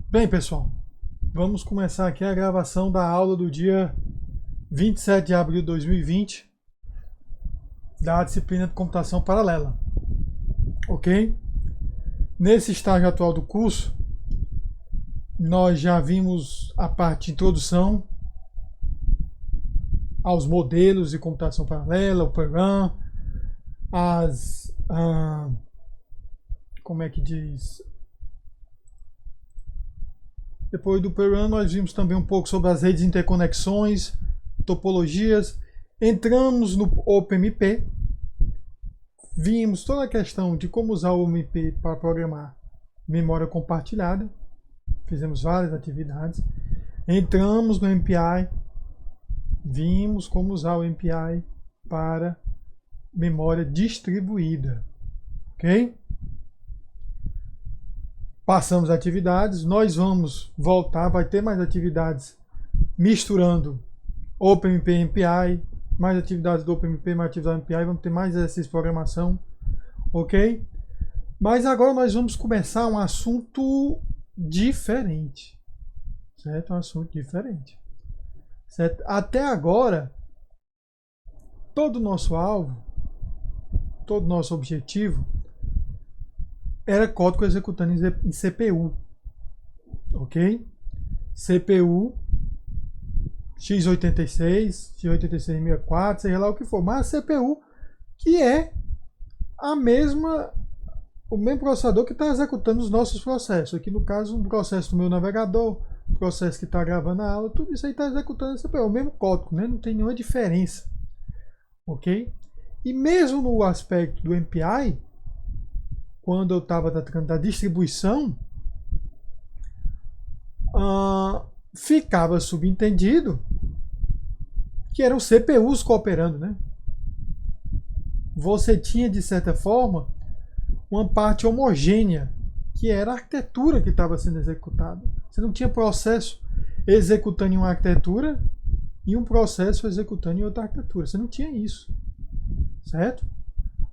Bem, pessoal, vamos começar aqui a gravação da aula do dia 27 de abril de 2020 da disciplina de computação paralela, ok? Nesse estágio atual do curso, nós já vimos a parte de introdução aos modelos de computação paralela, o PRAM, como é que diz? Depois do PRAM, nós vimos também um pouco sobre as redes de interconexões, topologias. Entramos no OpenMP, vimos toda a questão de como usar o OpenMP para programar memória compartilhada. Fizemos várias atividades. Entramos no MPI, vimos como usar o MPI para memória distribuída, ok? Passamos atividades, nós vamos voltar, vai ter mais atividades misturando OpenMP e MPI, mais atividades do OpenMP, mais atividades do MPI, vamos ter mais exercício de programação, ok? Mas agora nós vamos começar um assunto diferente, certo? Um assunto diferente, certo? Até agora, todo o nosso alvo, todo o nosso objetivo era código executando em CPU, ok? CPU, x86, x86-64, seja lá o que for, mas a CPU que é o mesmo processador que está executando os nossos processos. Aqui no caso, um processo do meu navegador, o processo que está gravando a aula, tudo isso aí está executando a CPU, é o mesmo código, né? Não tem nenhuma diferença, ok? E mesmo no aspecto do MPI, quando eu estava tratando da distribuição, ficava subentendido que eram CPUs cooperando, né? Você tinha, de certa forma, uma parte homogênea, que era a arquitetura que estava sendo executada. Você não tinha processo executando em uma arquitetura e um processo executando em outra arquitetura. Você não tinha isso, certo?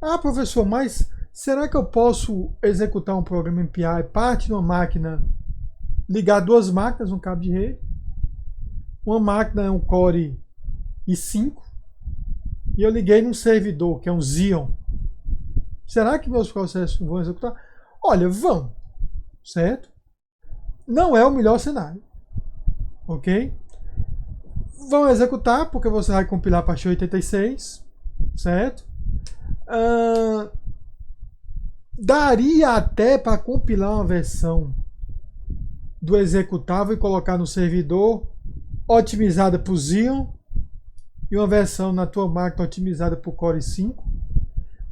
Ah, professor, mas será que eu posso executar um programa MPI, parte de uma máquina, ligar duas máquinas, um cabo de rede? Uma máquina é um Core i5 e eu liguei num servidor, que é um Xeon. Será que meus processos vão executar? Olha, vão, certo? Não é o melhor cenário, ok? Vão executar porque você vai compilar para x86, certo? Daria até para compilar uma versão do executável e colocar no servidor otimizada para o Xeon e uma versão na tua máquina otimizada para o Core i5.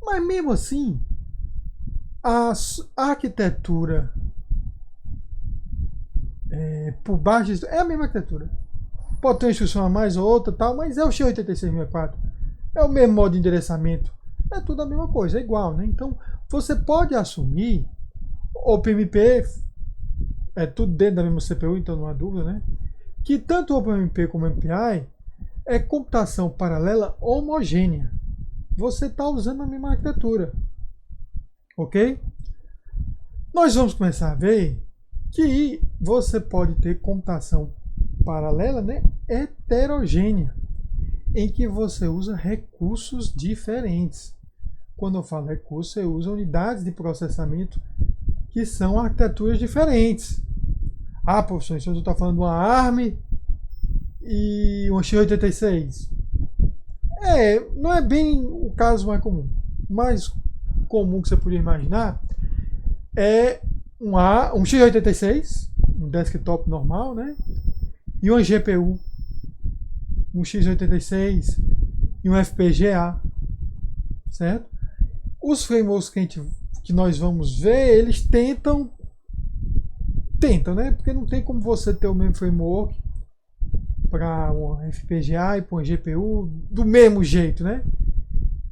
Mas mesmo assim, a arquitetura por baixo é a mesma arquitetura. Pode ter uma instrução a mais ou outra, tal, mas é o x86-64. É o mesmo modo de endereçamento. É tudo a mesma coisa, é igual, né? Então, você pode assumir OpenMP, é tudo dentro da mesma CPU, então não há dúvida, né? Que tanto o OpenMP como o MPI é computação paralela homogênea. Você está usando a mesma arquitetura, ok? Nós vamos começar a ver que você pode ter computação paralela, né, heterogênea, em que você usa recursos diferentes. Quando eu falo recurso, eu uso unidades de processamento que são arquiteturas diferentes. Ah, professor, então você está falando de uma ARM e uma x86. Não é bem o caso mais comum. O mais comum que você podia imaginar é um x86, um desktop normal, né? E uma GPU, um x86 e um FPGA, certo? Os frameworks que nós vamos ver, eles tentam, né? Porque não tem como você ter o mesmo framework para um FPGA e para uma GPU do mesmo jeito, né?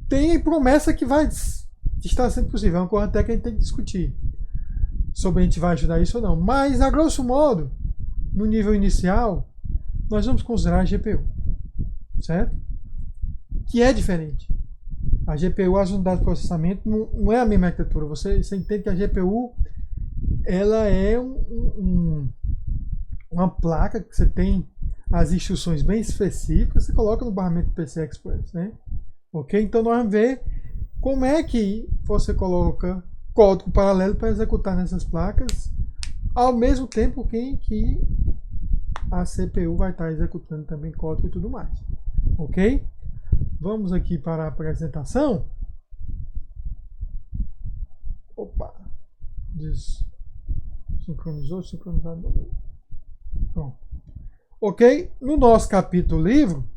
Tem promessa que vai estar sendo possível, é uma coisa até que a gente tem que discutir sobre a gente vai ajudar isso ou não. Mas, a grosso modo, no nível inicial, nós vamos considerar a GPU, certo? Que é diferente. A GPU, as unidades de processamento, não é a mesma arquitetura. Você entende que a GPU ela é uma placa que você tem as instruções bem específicas, você coloca no barramento PCI Express, né? Ok? Então nós vamos ver como é que você coloca código paralelo para executar nessas placas, ao mesmo tempo que a CPU vai estar executando também código e tudo mais. Ok? Vamos aqui para a apresentação. Opa! Sincronizou, sincronizado. Pronto. Ok? No nosso capítulo livro,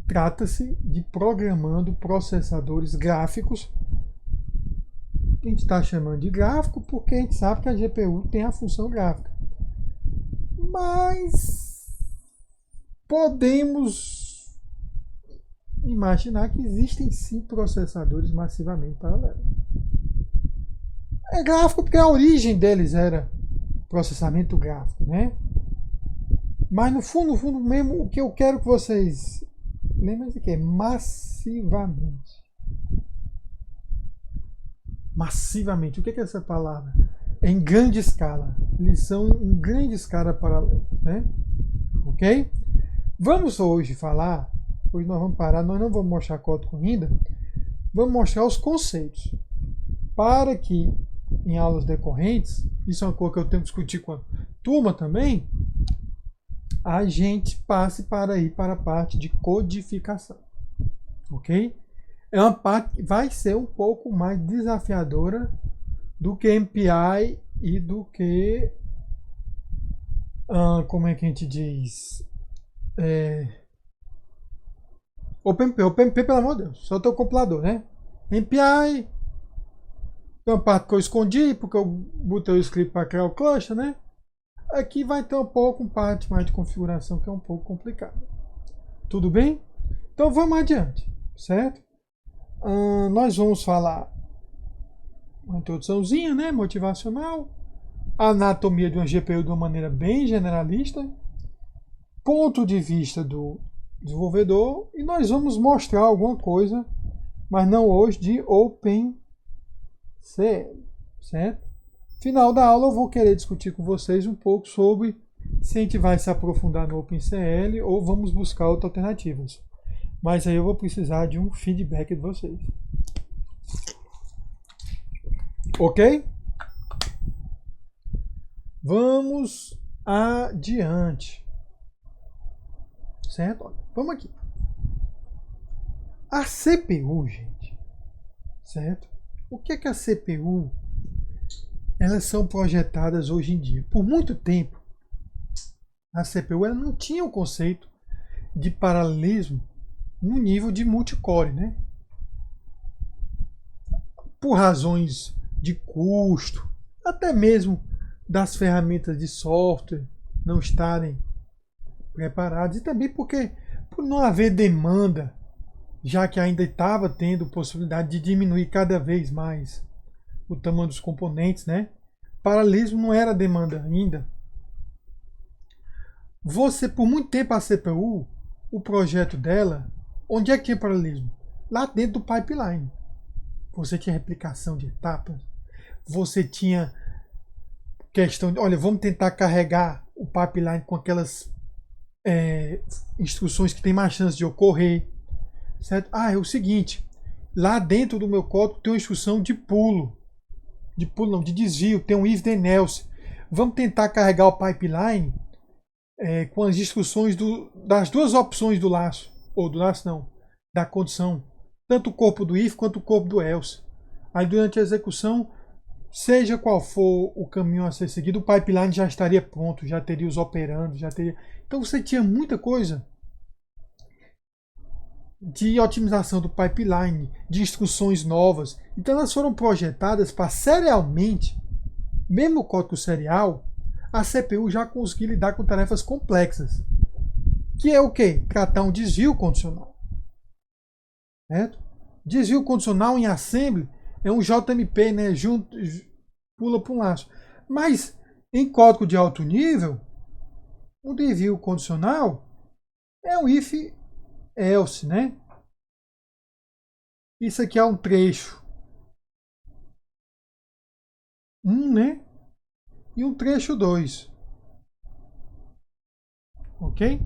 trata-se de programando processadores gráficos. A gente está chamando de gráfico porque a gente sabe que a GPU tem a função gráfica. Mas podemos imaginar que existem sim processadores massivamente paralelos. É gráfico porque a origem deles era processamento gráfico, né? Mas no fundo mesmo, o que eu quero que vocês lembrem de que é massivamente. Massivamente. O que é essa palavra? É em grande escala. Eles são em grande escala paralela, né? Ok? Vamos hoje falar. Hoje nós vamos parar. Nós não vamos mostrar código ainda. Vamos mostrar os conceitos. Para que em aulas decorrentes, isso é uma coisa que eu tenho que discutir com a turma também, a gente passe para ir para a parte de codificação. Ok? É uma parte que vai ser um pouco mais desafiadora do que MPI e do que, como é que a gente diz? OpenMP. OpenMP, pelo amor de Deus, só tem o compilador, né? MPI, é uma parte que eu escondi porque eu botei o script para criar o cluster, né? Aqui vai ter um pouco parte mais de configuração que é um pouco complicado. Tudo bem? Então vamos adiante, certo? Nós vamos falar uma introduçãozinha, né, motivacional, a anatomia de uma GPU de uma maneira bem generalista, ponto de vista do desenvolvedor, e nós vamos mostrar alguma coisa, mas não hoje, de OpenCL, certo? Final da aula eu vou querer discutir com vocês um pouco sobre se a gente vai se aprofundar no OpenCL ou vamos buscar outras alternativas. Mas aí eu vou precisar de um feedback de vocês. Ok? Vamos adiante. Certo? Olha, vamos aqui. A CPU, gente. Certo? O que é a CPU? Elas são projetadas hoje em dia. Por muito tempo, a CPU ela não tinha o conceito de paralelismo no nível de multicore, né? Por razões de custo, até mesmo das ferramentas de software não estarem preparadas e também porque por não haver demanda, já que ainda estava tendo possibilidade de diminuir cada vez mais o tamanho dos componentes, né? Paralelismo não era demanda ainda. Você, por muito tempo, a CPU, o projeto dela, onde é que tinha paralelismo? Lá dentro do pipeline. Você tinha replicação de etapas. Você tinha questão de, olha, vamos tentar carregar o pipeline com aquelas instruções que tem mais chance de ocorrer. Certo? É o seguinte, lá dentro do meu código tem uma instrução de pulo. De pulo não, de desvio, tem um if then else. Vamos tentar carregar o pipeline com as instruções das duas opções do laço. Ou do laço não, da condição. Tanto o corpo do if quanto o corpo do else. Aí durante a execução, seja qual for o caminho a ser seguido, o pipeline já estaria pronto, já teria os operandos, já teria. Então você tinha muita coisa de otimização do pipeline, de instruções novas. Então elas foram projetadas para serialmente, mesmo o código serial, a CPU já conseguir lidar com tarefas complexas. Que é o quê? Tratar um desvio condicional. Certo? Desvio condicional em assembly é um JMP, né? Pula para um laço. Mas em código de alto nível, o desvio condicional é um if else, né? Isso aqui é um trecho 1, né? E um trecho 2. Ok?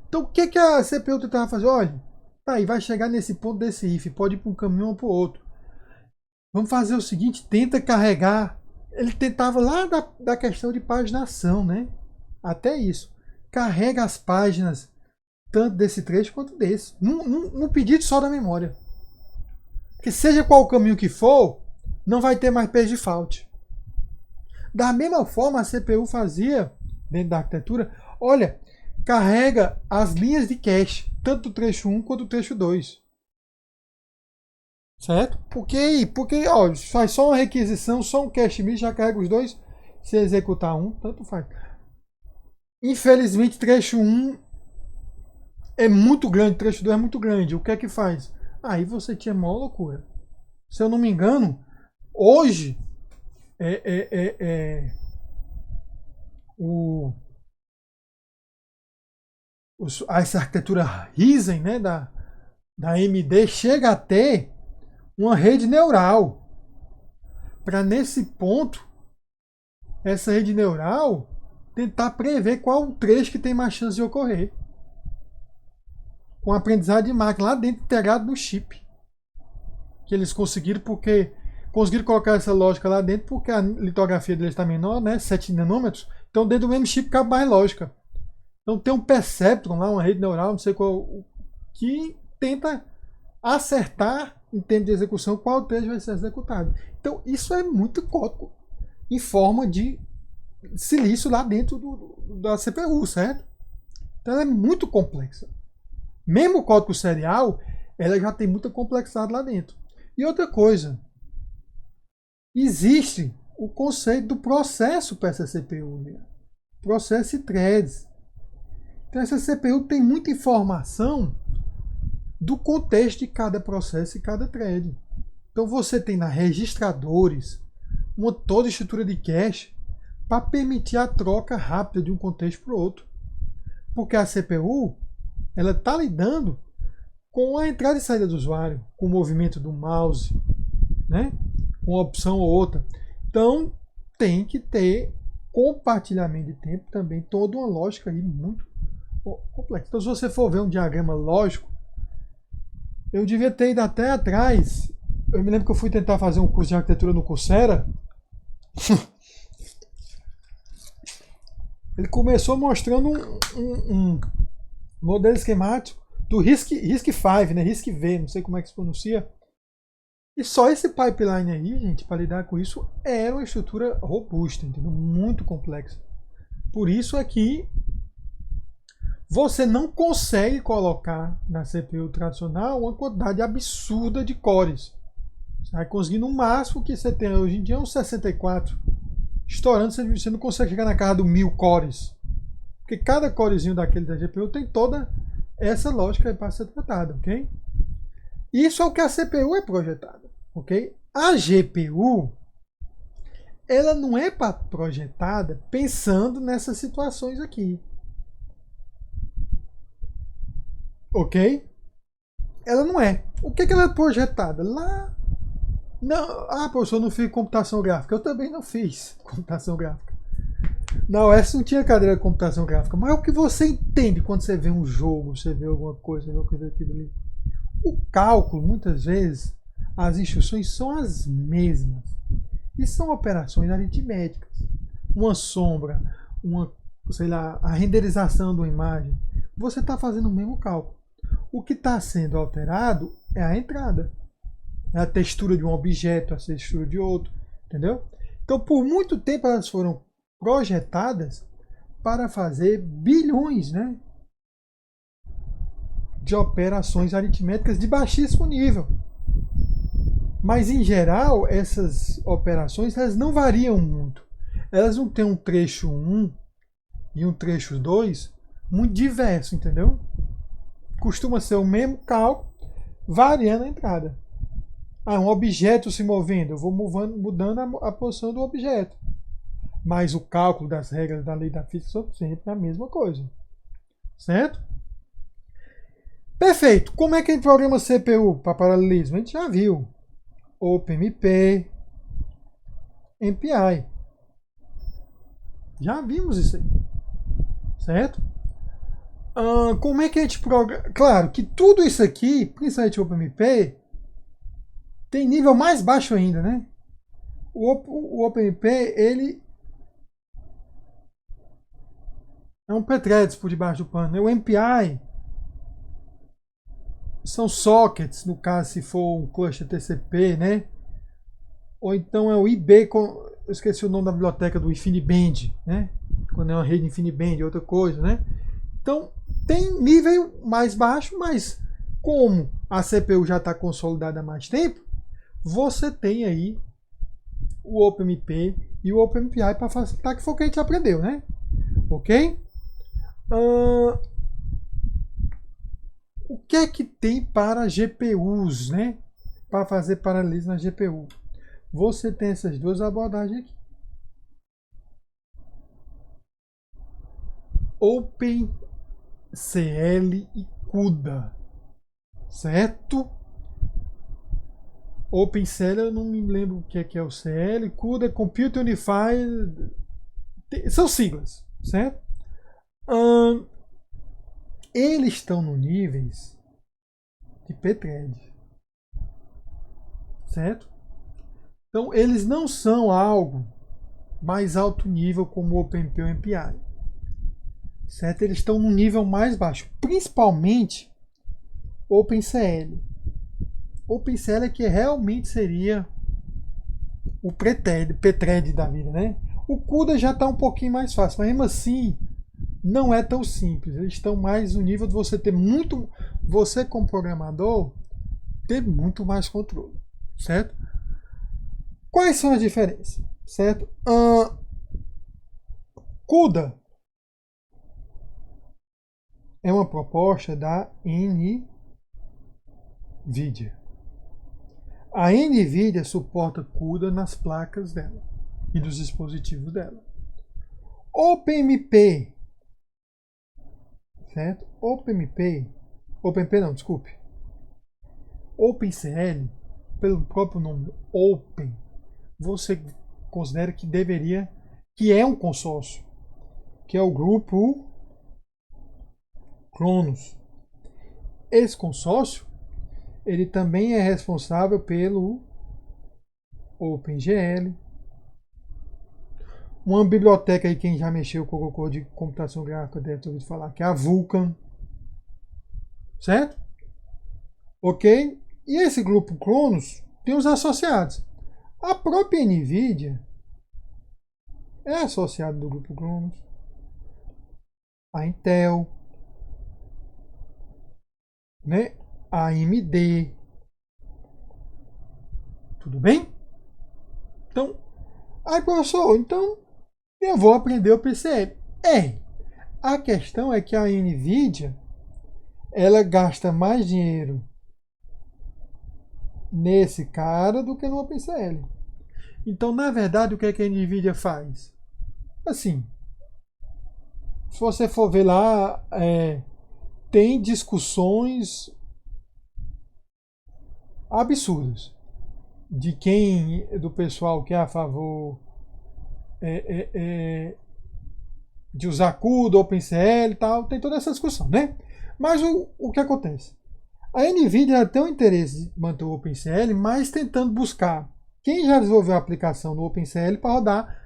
Então o que, que a CPU tentava fazer? Olha, tá aí, vai chegar nesse ponto desse if, pode ir para um caminho ou para o outro. Vamos fazer o seguinte, tenta carregar. Ele tentava lá da questão de paginação, né? Até isso. Carrega as páginas, tanto desse trecho quanto desse. Num pedido só da memória. Porque seja qual o caminho que for, não vai ter mais page default. Da mesma forma, a CPU fazia, dentro da arquitetura, olha, carrega as linhas de cache, tanto do trecho 1 quanto do trecho 2. Certo? Porque ó, faz só uma requisição, só um cache miss, já carrega os dois. Se executar um, tanto faz. Infelizmente, trecho 1 é muito grande, trecho 2 é muito grande. O que é que faz? Aí você tinha maior loucura. Se eu não me engano, hoje o, essa arquitetura Ryzen, né, da AMD chega a ter uma rede neural. Para nesse ponto, essa rede neural tentar prever qual o trecho que tem mais chance de ocorrer. Com aprendizado de máquina lá dentro integrado no chip. Que eles conseguiram porque conseguiram colocar essa lógica lá dentro porque a litografia deles está menor, né? 7 nanômetros. Então dentro do mesmo chip cabe mais lógica. Então tem um perceptron lá, uma rede neural, não sei qual, que tenta acertar em termos de execução qual trecho vai ser executado. Então isso é muito código em forma de silício lá dentro da CPU, certo? Então ela é muito complexa. Mesmo o código serial, ela já tem muita complexidade lá dentro. E outra coisa, existe o conceito do processo para essa CPU, né? Processo e threads. Então essa CPU tem muita informação do contexto de cada processo e cada thread. Então você tem na registradores toda a estrutura de cache para permitir a troca rápida de um contexto para o outro. Porque a CPU ela está lidando com a entrada e saída do usuário, com o movimento do mouse, né? Uma opção ou outra. Então tem que ter compartilhamento de tempo também, toda uma lógica aí muito complexa. Então se você for ver um diagrama lógico, eu devia ter ido até atrás. Eu me lembro que eu fui tentar fazer um curso de arquitetura no Coursera. Ele começou mostrando um modelo esquemático do RISC-V, né? RISC-V, não sei como é que se pronuncia. E só esse pipeline aí, gente, para lidar com isso, era uma estrutura robusta, entendeu? Muito complexa. Por isso é que você não consegue colocar na CPU tradicional uma quantidade absurda de cores. Você vai conseguir no máximo que você tem hoje em dia uns 64. Estourando, você não consegue chegar na casa do 1000 cores. Porque cada corezinho daquele da GPU tem toda essa lógica para ser tratada, ok? Isso é o que a CPU é projetada, ok? A GPU, ela não é projetada pensando nessas situações aqui. Ok? Ela não é. O que, que ela é projetada? Lá. Não, professor, eu não fiz computação gráfica. Eu também não fiz computação gráfica. Na UES não tinha cadeira de computação gráfica. Mas é o que você entende quando você vê um jogo, você vê alguma coisa, você vê uma coisa aqui ali. O cálculo, muitas vezes, as instruções são as mesmas. E são operações aritméticas. Uma sombra, sei lá, a renderização de uma imagem. Você está fazendo o mesmo cálculo. O que está sendo alterado é a entrada. É a textura de um objeto, a textura de outro. Entendeu? Então, por muito tempo, elas foram projetadas para fazer bilhões, né, de operações aritméticas de baixíssimo nível. Mas, em geral, essas operações elas não variam muito. Elas não têm um trecho 1 e um trecho 2 muito diverso, entendeu? Costuma ser o mesmo cálculo, variando a entrada. Um objeto se movendo, eu vou mudando a posição do objeto. Mas o cálculo das regras da lei da física são sempre a mesma coisa. Certo? Perfeito. Como é que a gente programa CPU para paralelismo? A gente já viu. OpenMP, MPI. Já vimos isso aí, certo? Como é que a gente programa? Claro que tudo isso aqui, principalmente o OpenMP, tem nível mais baixo ainda, né? O OpenMP, ele é um P-Threads por debaixo do pano. O MPI são sockets, no caso, se for um cluster TCP, né? Ou então é o IB, eu esqueci o nome da biblioteca do InfiniBand, né? Quando é uma rede InfiniBand, é outra coisa, né? Então, tem nível mais baixo, mas como a CPU já está consolidada há mais tempo, você tem aí o OpenMP e o OpenMPI para facilitar, que foi o que a gente aprendeu, né? Ok? O que é que tem para GPUs, né? Para fazer paralelismo na GPU. Você tem essas duas abordagens aqui. OpenCL e CUDA, certo? OpenCL eu não me lembro o que é o CL, CUDA, Compute Unified, são siglas, certo? Eles estão no níveis de P-Thread, certo? Então eles não são algo mais alto nível como o OpenMP ou MPI, certo? Eles estão no nível mais baixo, principalmente OpenCL. OpenCL é que realmente seria o P-Thread da vida, né? O CUDA já está um pouquinho mais fácil, mas mesmo assim não é tão simples. Eles estão mais no nível de você ter muito, você como programador, ter muito mais controle, certo? Quais são as diferenças, certo? CUDA é uma proposta da NVIDIA. A NVIDIA suporta CUDA nas placas dela e dos dispositivos dela. OpenMP, certo? OpenMP não, desculpe. OpenCL, pelo próprio nome Open, você considera que deveria, que é um consórcio, que é o grupo Cronos. Esse consórcio, ele também é responsável pelo OpenGL, uma biblioteca aí, quem já mexeu com o código de computação gráfica deve ter ouvido falar, que é a Vulkan, certo? Ok? E esse grupo Cronos tem os associados. A própria NVIDIA é associada do grupo Cronos, a Intel, né? A AMD. Tudo bem? Então, aí professor, então eu vou aprender o PCL. A questão é que a NVIDIA ela gasta mais dinheiro nesse cara do que no OpenCL. Então, na verdade, o que é que a NVIDIA faz? Assim, se você for ver lá, tem discussões absurdas de quem, do pessoal que é a favor de usar CUDA, OpenCL e tal, tem toda essa discussão, né? Mas o que acontece? A NVIDIA tem o interesse de manter o OpenCL, mas tentando buscar quem já desenvolveu a aplicação do OpenCL para rodar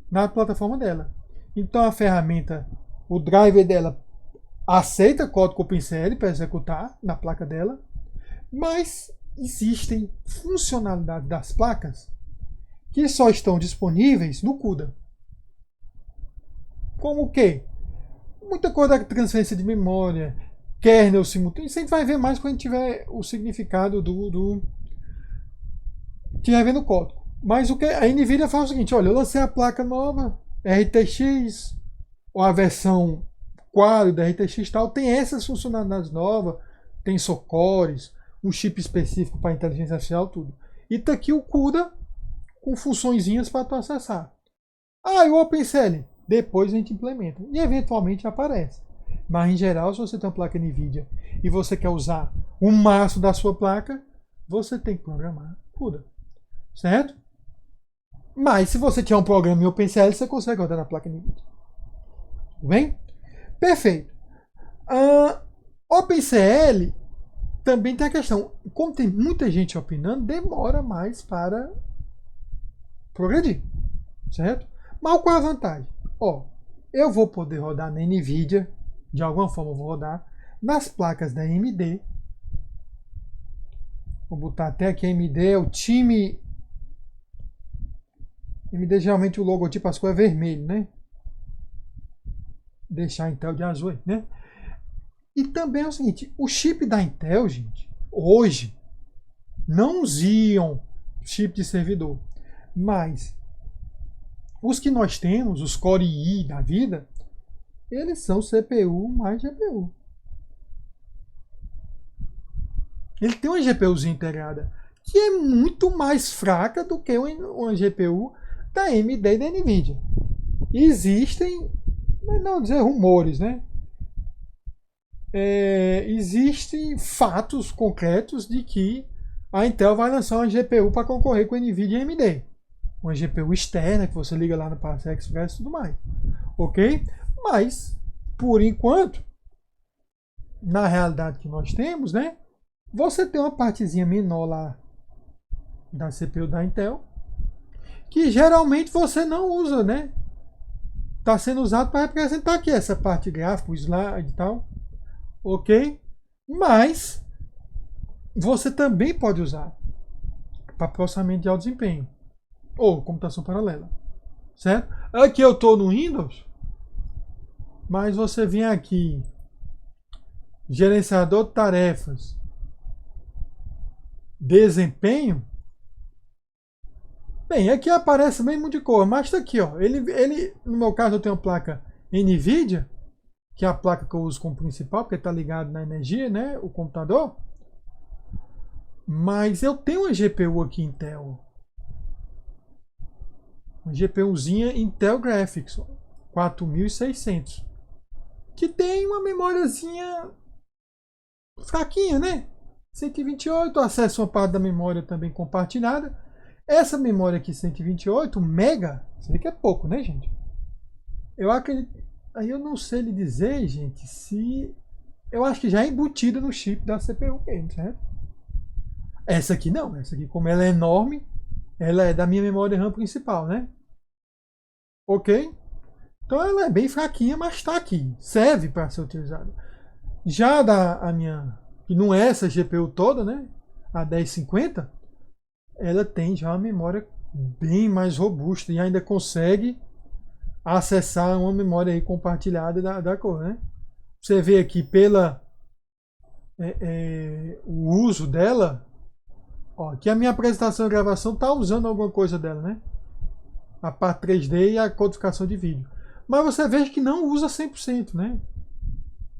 na plataforma dela. Então a ferramenta, o driver dela aceita código OpenCL para executar na placa dela, mas existem funcionalidades das placas que só estão disponíveis no CUDA. Como o quê? Muita coisa da transferência de memória, kernel simultâneo. Isso a gente vai ver mais quando a gente tiver o significado do tiver vendo o código. Mas o que a NVIDIA faz é o seguinte: olha, eu lancei a placa nova, RTX, ou a versão quadro da RTX tal, tem essas funcionalidades novas, tem socores, um chip específico para inteligência artificial, tudo. E tá aqui o CUDA com funçõezinhas para tu acessar. E o OpenCL? Depois a gente implementa. E eventualmente aparece. Mas em geral, se você tem uma placa NVIDIA e você quer usar o máximo da sua placa, você tem que programar CUDA. Certo? Mas se você tiver um programa em OpenCL, você consegue rodar na placa NVIDIA. Tudo bem? Perfeito. OpenCL também tem a questão, como tem muita gente opinando, demora mais para progredir, certo? Mas qual é a vantagem? Eu vou poder rodar na NVIDIA, de alguma forma eu vou rodar, nas placas da AMD. Vou botar até aqui a AMD, é o time. AMD geralmente o logotipo, as cores é vermelho, né? Deixar Intel de azul, né? E também é o seguinte, o chip da Intel, gente, hoje, não usiam chip de servidor, mas os que nós temos, os Core i da vida, eles são CPU mais GPU. Ele tem uma GPUzinha integrada, que é muito mais fraca do que uma GPU da AMD e da NVIDIA. Existem, não dizer rumores, né? Existem fatos concretos de que a Intel vai lançar uma GPU para concorrer com a NVIDIA e a AMD. Uma GPU externa que você liga lá no PCI Express e tudo mais. Ok? Mas, por enquanto, na realidade que nós temos, né? Você tem uma partezinha menor lá da CPU da Intel, que geralmente você não usa, né? Está sendo usado para representar aqui essa parte gráfica, o slide e tal. Ok? Mas você também pode usar para processamento de alto desempenho ou computação paralela, certo? Aqui eu estou no Windows, mas você vem aqui, gerenciador de tarefas, desempenho. Bem, aqui aparece mesmo de cor, mas está aqui, ó. Ele, no meu caso, eu tenho a placa NVIDIA, que é a placa que eu uso como principal, porque está ligado na energia, né? O computador. Mas eu tenho uma GPU aqui Intel. Uma GPUzinha Intel Graphics 4600. Que tem uma memóriazinha fraquinha, né? 128, acesso a uma parte da memória também compartilhada. Essa memória aqui, 128 mega, isso aqui é pouco, né, gente? Eu acredito. Aí eu não sei lhe dizer, gente, se. Eu acho que já é embutida no chip da CPU mesmo, certo? Essa aqui não. Essa aqui, como ela é enorme, ela é da minha memória RAM principal, né? Ok? Então ela é bem fraquinha, mas está aqui. Serve para ser utilizada. Já a minha. Que não é essa GPU toda, né? A 1050, ela tem já uma memória bem mais robusta e ainda consegue acessar uma memória aí compartilhada da cor, né? Você vê aqui pela o uso dela, ó, aqui a minha apresentação e gravação tá usando alguma coisa dela, né? A parte 3D e a codificação de vídeo. Mas você vê que não usa 100%, né?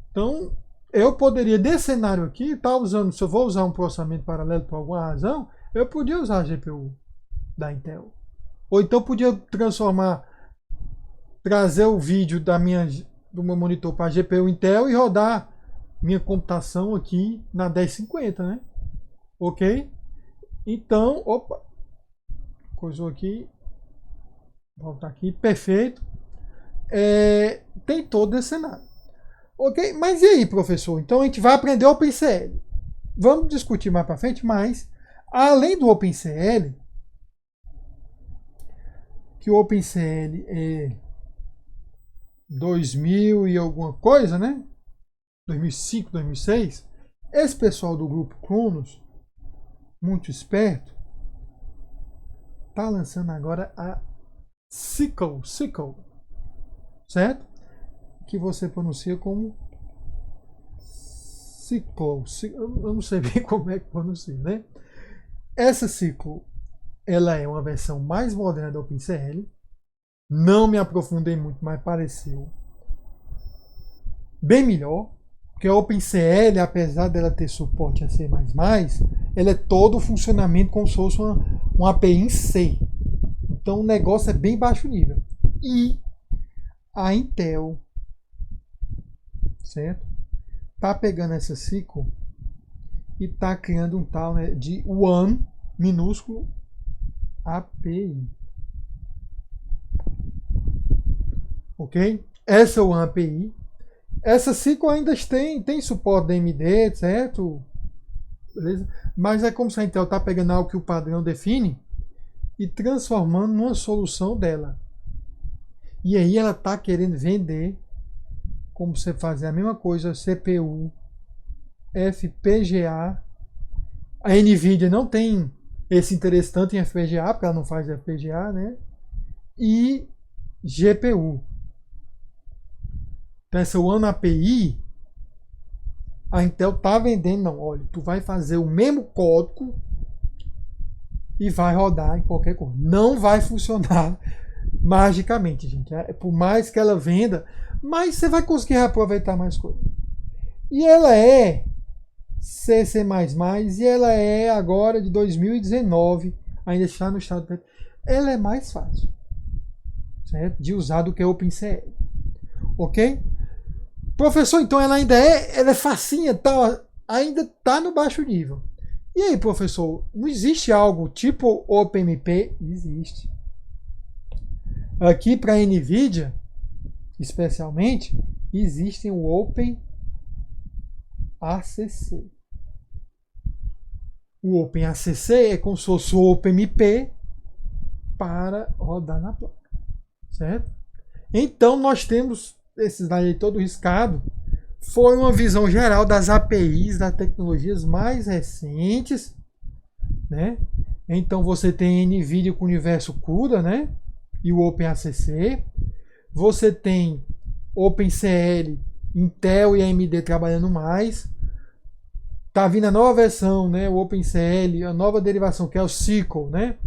Então, eu poderia, desse cenário aqui, tá usando, se eu vou usar um processamento paralelo por alguma razão, eu podia usar a GPU da Intel. Ou então podia trazer o vídeo do meu monitor para a GPU Intel e rodar minha computação aqui na 1050, né? Ok? Então, opa, coisou aqui, voltar aqui, perfeito. Tem todo esse cenário. Ok? Mas e aí, professor? Então a gente vai aprender o OpenCL. Vamos discutir mais para frente, mas além do OpenCL, que o OpenCL é 2000 e alguma coisa, né? 2005, 2006. Esse pessoal do grupo Cronos, muito esperto, tá lançando agora a Sickle, certo? Que você pronuncia como Sickle. Eu não sei bem como é que pronuncia, né? Essa Sickle, ela é uma versão mais moderna do OpenCL. Não me aprofundei muito, mas pareceu bem melhor. Porque a OpenCL, apesar dela ter suporte a C++, ela é todo o funcionamento como se fosse uma API em C. Então o negócio é bem baixo nível. E a Intel, certo? Tá pegando essa Sickle e tá criando um tal, né, de One minúsculo API. ok? Essa é o API. Essa ciclo ainda tem suporte da AMD, certo? Beleza? Mas é como se a Intel está pegando algo que o padrão define e transformando numa solução dela. E aí ela está querendo vender, como você fazer a mesma coisa, CPU, FPGA. A NVIDIA não tem esse interesse tanto em FPGA, porque ela não faz FPGA, né? E GPU. Então essa One API, a Intel tá vendendo, não, olha, tu vai fazer o mesmo código e vai rodar em qualquer coisa. Não vai funcionar magicamente, gente. Por mais que ela venda, mas você vai conseguir aproveitar mais coisas. E ela é C++, e ela é agora de 2019, ainda está no estado preto. Ela é mais fácil, certo? De usar do que o OpenCL. Ok? Professor, então ela é facinha, tá, ainda está no baixo nível. E aí, professor, não existe algo tipo OpenMP? Existe. Aqui para a NVIDIA, especialmente, existem o OpenACC. O OpenACC é como se fosse o OpenMP para rodar na placa, certo? Então nós temos esses daí todo riscado. Foi uma visão geral das APIs, das tecnologias mais recentes, né? Então você tem NVIDIA com o universo CUDA, né? E o OpenACC. Você tem OpenCL, Intel e AMD trabalhando mais. Tá vindo a nova versão, né? O OpenCL, a nova derivação que é o SQL, né?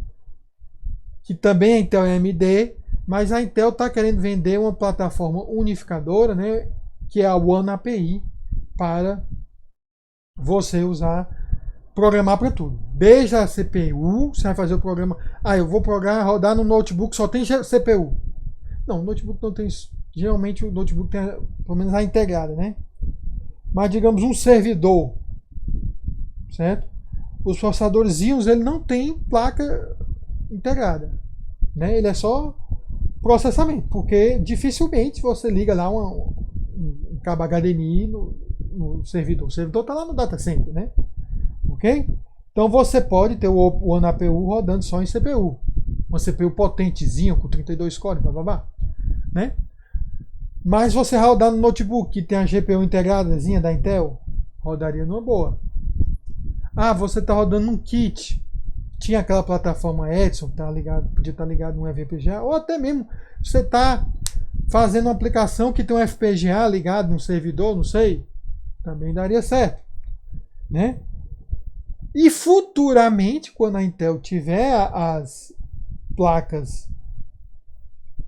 Que também é Intel e AMD, mas a Intel está querendo vender uma plataforma unificadora, né? Que é a One API para você usar, programar para tudo. Desde a CPU, você vai fazer o programa. Ah, eu vou programar, rodar no notebook, só tem CPU. Não, o notebook não tem. Geralmente o notebook tem pelo menos a integrada, né? Mas digamos um servidor, certo? Os processadores Xeons, ele não tem placa integrada, né? Ele é só processamento, porque dificilmente você liga lá um cabo HDMI no servidor. O servidor está lá no data center, né? Ok? Então você pode ter o One APU rodando só em CPU. Uma CPU potentezinha com 32 cores, blá, blá, blá, né? Mas você rodar no notebook que tem a GPU integradazinha da Intel, rodaria numa boa. Ah, você está rodando um kit. Tinha aquela plataforma Edson, tá ligado, podia estar ligado no FPGA, ou até mesmo você está fazendo uma aplicação que tem um FPGA ligado no servidor, não sei, também daria certo, né? E futuramente, quando a Intel tiver as placas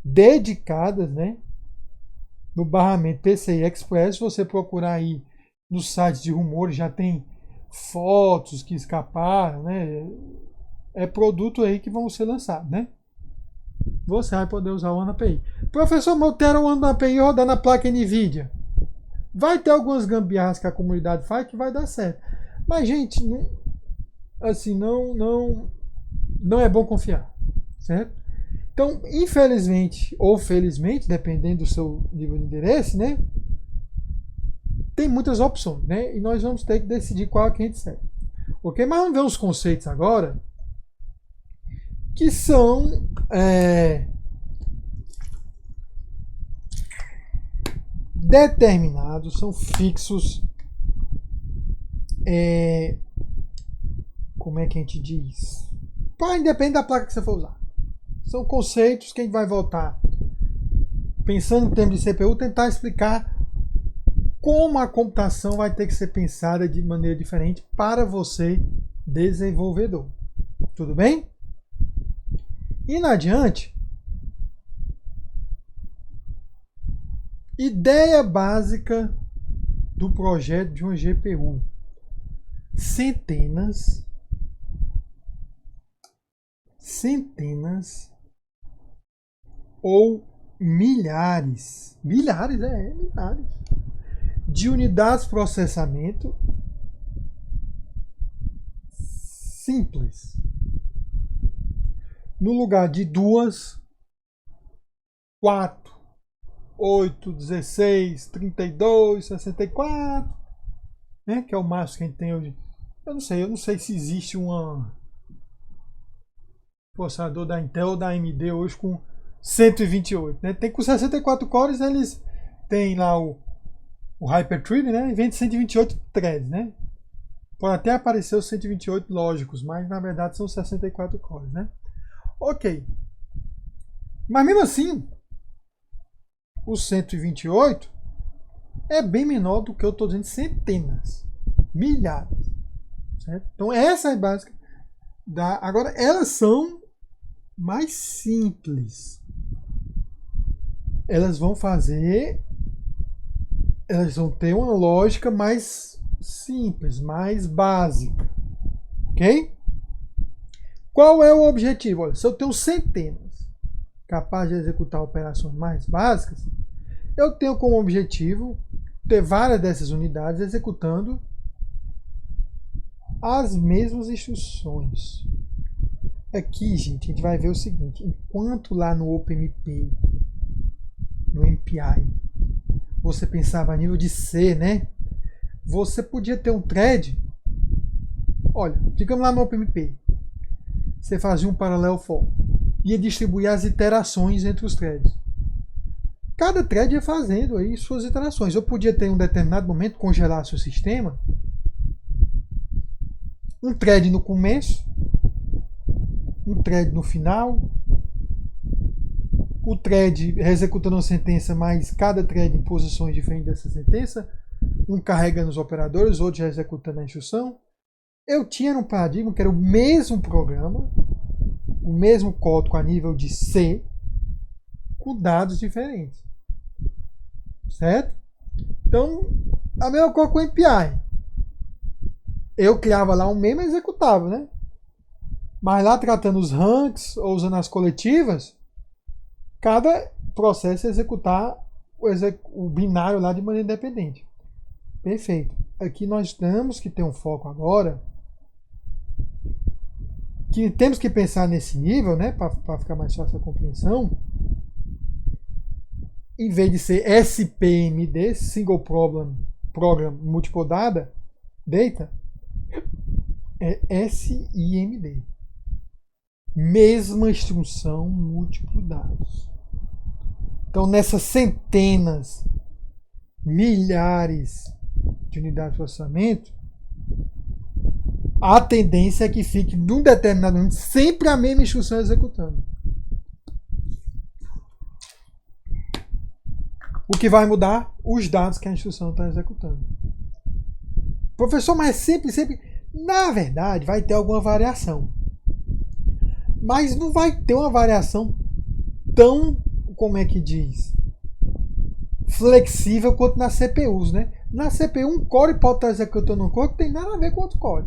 dedicadas, né, no barramento PCI Express, você procurar aí nos sites de rumores, já tem fotos que escaparam, né? É produto aí que vão ser lançados, né? Você vai poder usar o One API. Professor, mas eu quero o One API rodar na placa NVIDIA. Vai ter algumas gambiarras que a comunidade faz que vai dar certo. Mas, gente, assim, não é bom confiar, certo? Então, infelizmente ou felizmente, dependendo do seu nível de interesse, né? Tem muitas opções, né? E nós vamos ter que decidir qual que a gente segue. Ok? Mas vamos ver uns conceitos agora que são determinados, são fixos. Como é que a gente diz? Independe da placa que você for usar. São conceitos que a gente vai voltar, pensando em termos de CPU, tentar explicar como a computação vai ter que ser pensada de maneira diferente para você, desenvolvedor. Tudo bem? Indo adiante, ideia básica do projeto de uma GPU. Centenas ou milhares de unidades de processamento simples, no lugar de 2, 4 8, 16, 32, 64, né? Que é o máximo que a gente tem hoje. Eu não sei se existe um processador da Intel ou da AMD hoje com 128, né? Tem com 64 cores, eles têm lá o Hyper-Thread, né? E vem de 128 threads, né? Pode até aparecer os 128 lógicos, mas na verdade são 64 cores, né? Ok. Mas mesmo assim, o 128 é bem menor do que eu estou dizendo centenas, milhares. Certo? Então essa é a básica. Agora, elas são mais simples. Elas vão ter uma lógica mais simples, mais básica. Ok? Qual é o objetivo? Olha, se eu tenho centenas capazes de executar operações mais básicas, eu tenho como objetivo ter várias dessas unidades executando as mesmas instruções. Aqui, gente, a gente vai ver o seguinte: enquanto lá no OpenMP, no MPI, você pensava a nível de C, né? Você podia ter um thread. Olha, digamos lá no OpenMP, você fazia um parallel for, ia distribuir as iterações entre os threads. Cada thread ia fazendo aí suas iterações. Eu podia ter em um determinado momento congelar seu sistema, um thread no começo, um thread no final, o thread executando uma sentença, mas cada thread em posições diferentes dessa sentença, um carregando os operadores, outro já executando a instrução. Eu tinha um paradigma que era o mesmo programa, o mesmo código a nível de C, com dados diferentes. Certo? Então, a mesma coisa com o MPI. Eu criava lá um meme e executava, né? Mas lá tratando os ranks ou usando as coletivas, cada processo é executar o binário lá de maneira independente. Perfeito. Aqui nós temos que ter um foco agora, que temos que pensar nesse nível, né, para ficar mais fácil a compreensão. Em vez de ser SPMD, Single Program Multiple Data, é SIMD. Mesma instrução, múltiplos dados. Então, nessas centenas, milhares de unidades de processamento, a tendência é que fique, num determinado momento, sempre a mesma instrução executando. O que vai mudar? Os dados que a instrução está executando. Professor, mas sempre, na verdade, vai ter alguma variação. Mas não vai ter uma variação tão, como é que diz, flexível quanto nas CPUs, né? Na CPU, um core pode estar executando um core que tem nada a ver com outro core.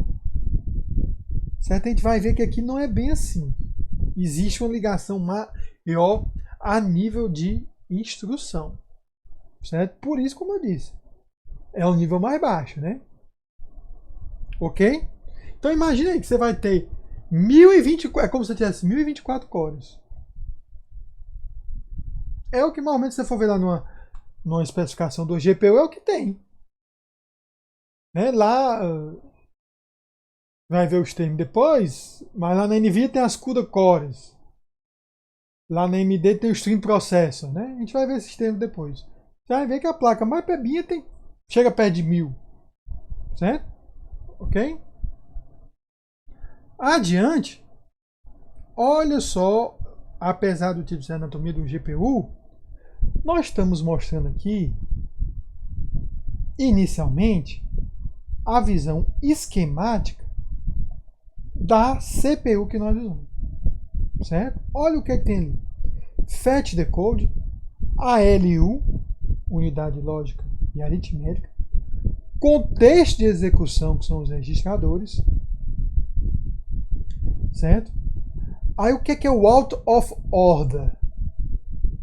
Certo? A gente vai ver que aqui não é bem assim. Existe uma ligação maior a nível de instrução. Certo? Por isso, como eu disse, é o nível mais baixo, né? Ok? Então imagina aí que você vai ter 1024, é como se você tivesse 1024 cores. É o que normalmente você for ver lá numa especificação do GPU, é o que tem. Né? Lá vai ver os termos depois, mas lá na NVIDIA tem as CUDA cores. Lá na AMD tem o Stream Processor, né? A gente vai ver esses termos depois. Você vai ver que a placa mais bebinha chega perto de 1000. Certo? Ok? Adiante, olha só, apesar do tipo de anatomia do GPU, nós estamos mostrando aqui, inicialmente, a visão esquemática da CPU que nós usamos. Certo? Olha o que tem ali. Fetch Decode, ALU, unidade lógica e aritmética, contexto de execução, que são os registradores, certo? Aí o que é o out of order?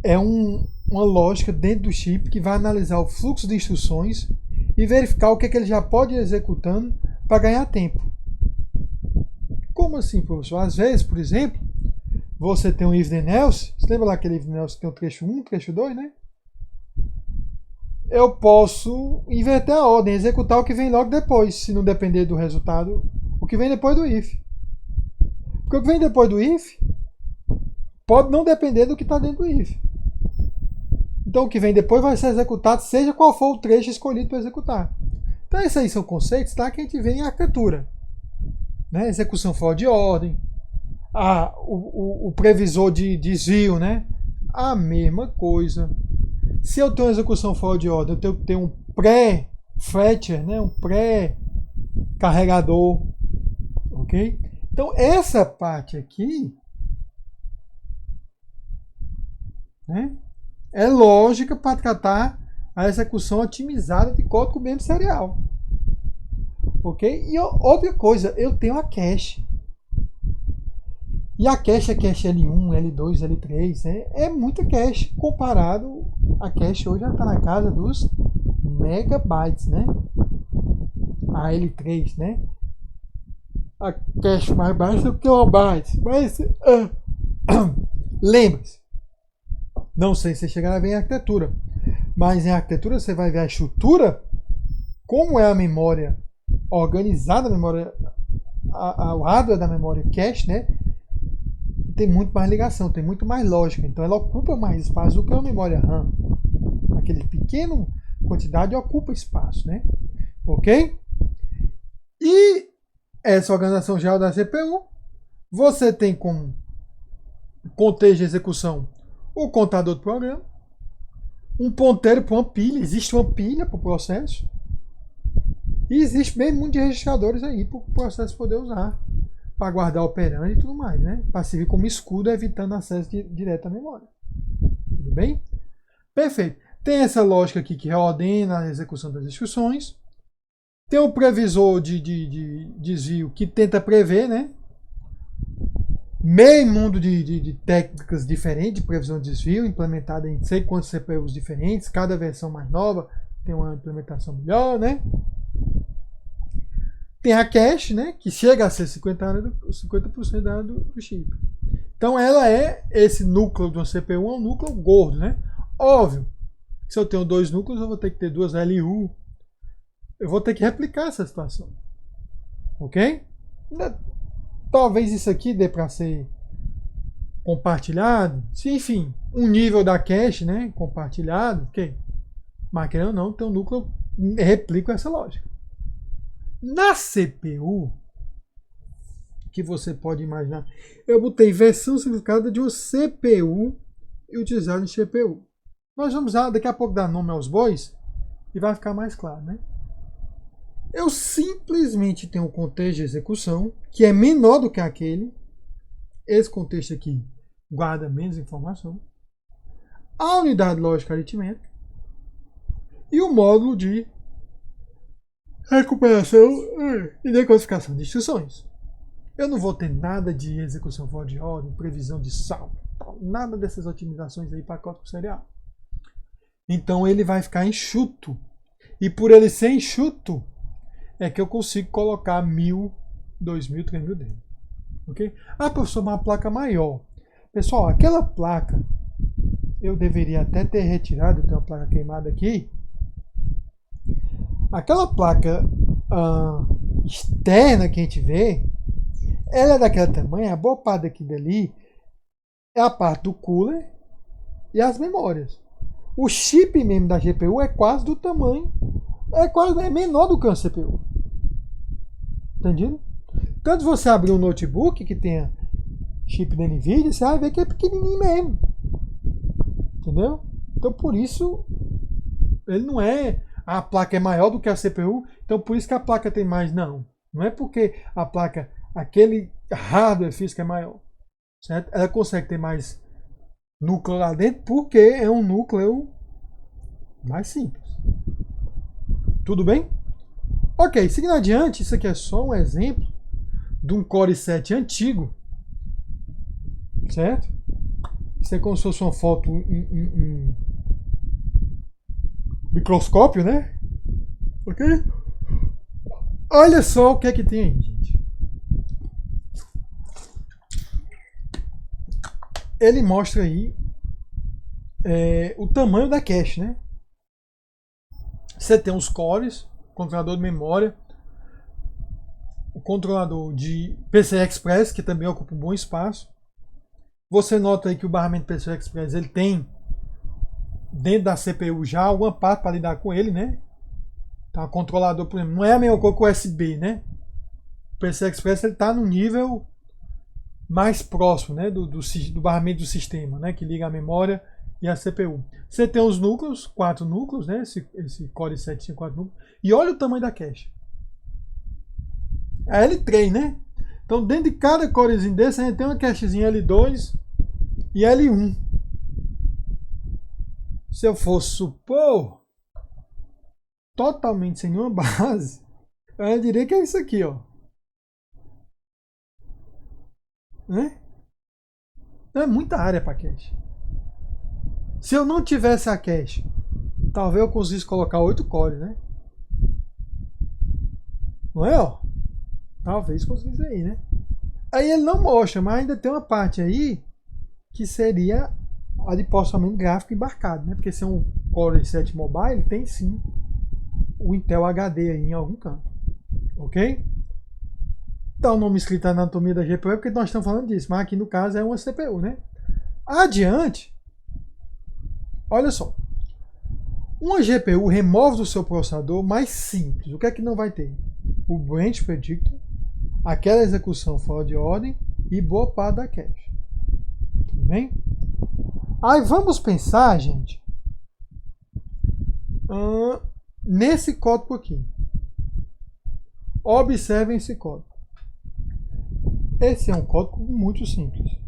É uma lógica dentro do chip que vai analisar o fluxo de instruções e verificar o que ele já pode ir executando para ganhar tempo. Como assim, professor? Às vezes, por exemplo, você tem um if then else, você lembra lá aquele if then else que tem o trecho 1, trecho 2, né? eu posso inverter a ordem, executar o que vem logo depois, se não depender do resultado, o que vem depois do if. Porque o que vem depois do if pode não depender do que está dentro do if. Então o que vem depois vai ser executado, seja qual for o trecho escolhido para executar. Então esses aí são conceitos, tá, que a gente vê em arquitetura. Né? Execução fora de ordem, o previsor de desvio, né? A mesma coisa. Se eu tenho uma execução fora de ordem, eu tenho que ter um pré-fetcher, né? Um pré-carregador. Ok? Então essa parte aqui, né, é lógica para tratar a execução otimizada de código mesmo serial. Ok? E outra coisa, eu tenho a cache. E a cache é cache L1, L2, L3. Né? É muita cache comparado. A cache hoje já está na casa dos megabytes. Né? A L3. Né? A cache mais baixa do que o byte. Mas lembre-se. Não sei se chegará a ver em arquitetura. Mas em arquitetura você vai ver a estrutura. Como é a memória organizada, a memória, o hardware da memória cache, né? Tem muito mais ligação, tem muito mais lógica. Então ela ocupa mais espaço do que a memória RAM. Aquele pequeno quantidade ocupa espaço, né? Ok? E essa organização geral da CPU, você tem como contexto de execução o contador do programa, um ponteiro para uma pilha, existe uma pilha para o processo, e existe bem muito de registradores aí para o processo poder usar, para guardar operando e tudo mais, né? Para servir como escudo, evitando acesso direto à memória. Tudo bem? Perfeito. Tem essa lógica aqui que reordena a execução das instruções. Tem o previsor de desvio que tenta prever, né? Meio mundo de técnicas diferentes de previsão de desvio, implementada em não sei quantos CPUs diferentes. Cada versão mais nova tem uma implementação melhor, né? Tem a cache, né, que chega a ser 50% da área do chip. Então ela é, esse núcleo de uma CPU é um núcleo gordo, né? Óbvio, se eu tenho dois núcleos, eu vou ter que ter duas LU. Eu vou ter que replicar essa situação. Ok? Talvez isso aqui dê para ser compartilhado. Se, enfim, um nível da cache, né, compartilhado, ok. Mas querendo ou não, tem um núcleo, replica essa lógica. Na CPU, que você pode imaginar, eu botei versão simplificada de uma CPU e utilizada em CPU. Nós vamos usar, daqui a pouco dar nome aos bois e vai ficar mais claro, né? Eu simplesmente tenho um contexto de execução que é menor do que aquele. Esse contexto aqui guarda menos informação. A unidade lógica aritmética e o módulo de recuperação e decodificação de instruções. Eu não vou ter nada de execução fora de ordem, previsão de saldo, nada dessas otimizações aí para código serial. Então ele vai ficar enxuto. E por ele ser enxuto, é que eu consigo colocar 1000, 2000, 3000 dele. Ok? Ah, professor, uma placa maior. Pessoal, aquela placa, eu deveria até ter retirado, tem uma placa queimada aqui. Aquela placa externa que a gente vê, ela é daquele tamanho, a boa parte daqui dali é a parte do cooler e as memórias. O chip mesmo da GPU é quase do tamanho, é menor do que uma CPU. Entendido? Então, se você abrir um notebook que tenha chip da NVIDIA, você vai ver que é pequenininho mesmo. Entendeu? Então, por isso, ele não é... A placa é maior do que a CPU, então por isso que a placa tem mais. Não. Não é porque a placa, aquele hardware físico é maior. Certo? Ela consegue ter mais núcleo lá dentro porque é um núcleo mais simples. Tudo bem? Ok, seguindo adiante, isso aqui é só um exemplo de um Core i7 antigo. Certo? Isso é como se fosse uma foto em microscópio, né? Ok? Olha só o que é que tem aí, gente. Ele mostra aí o tamanho da cache, né? Você tem os cores, controlador de memória, o controlador de PCI Express, que também ocupa um bom espaço. Você nota aí que o barramento PCI Express ele tem dentro da CPU já alguma parte para lidar com ele, né? Então, o controlador, por exemplo, não é a mesma coisa que o USB, né? O PCI Express ele está no nível mais próximo, né, do barramento do sistema, né, que liga a memória e a CPU. Você tem os núcleos, 4 núcleos, né, esse Core i7 tinha 4 núcleos, e olha o tamanho da cache. A L3, né? Então, dentro de cada corezinho desse, a gente tem uma cachezinha L2 e L1. Se eu fosse supor, totalmente sem nenhuma base, eu diria que é isso aqui, ó. Né? É muita área para cache. Se eu não tivesse a cache, talvez eu conseguisse colocar 8 cores, né? Não é, ó? Talvez conseguisse aí, né? Aí ele não mostra, mas ainda tem uma parte aí que seria a de processamento gráfico embarcado, né? Porque se é um Core i7 Mobile, tem sim o Intel HD aí em algum canto. Ok? Então o nome escrito anatomia da GPU é porque nós estamos falando disso, mas aqui no caso é uma CPU, né? Adiante, olha só. Uma GPU remove do seu processador mais simples. O que é que não vai ter? O Branch Predictor, aquela execução fora de ordem e boa parte da cache. Tudo bem? Aí vamos pensar, gente, nesse código aqui. Observem esse código. Esse é um código muito simples.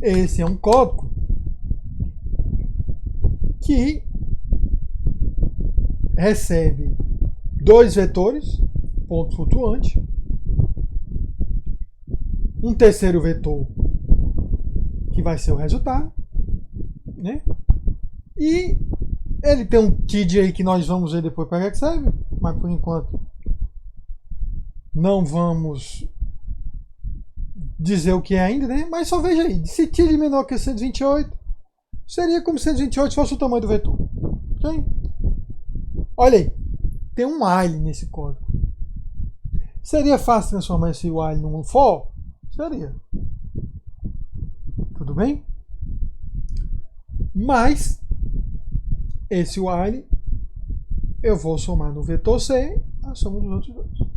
Esse é um código que recebe 2 vetores, ponto flutuante, um terceiro vetor que vai ser o resultado, né? E ele tem um TID aí que nós vamos ver depois para que serve, mas por enquanto não vamos dizer o que é ainda, né? Mas só veja aí, se TID menor que 128, seria como se 128 fosse o tamanho do vetor. Ok? Olha aí, tem um while nesse código. Seria fácil transformar esse while num for? Seria. Tudo bem? Mas esse while eu vou somar no vetor C a soma dos outros dois.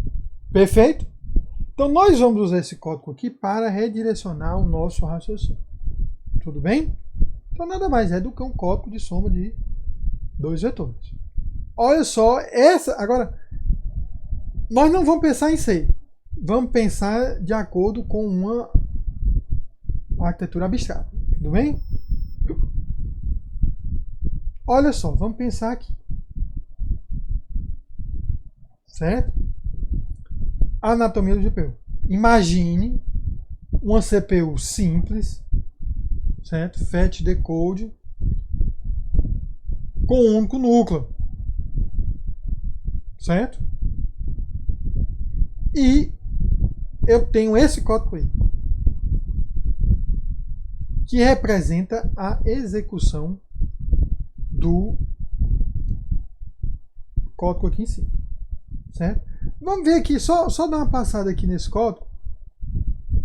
Perfeito? Então nós vamos usar esse código aqui para redirecionar o nosso raciocínio. Tudo bem? Então nada mais é do que um código de soma de 2 vetores. Olha só, essa. Agora, nós não vamos pensar em C. Vamos pensar de acordo com uma arquitetura abstrata. Tudo bem? Olha só, vamos pensar aqui. Certo? Anatomia do GPU. Imagine uma CPU simples, certo? Fetch decode com um único núcleo. Certo? E eu tenho esse código aí, que representa a execução do código aqui em cima. Certo? Vamos ver aqui, só dar uma passada aqui nesse código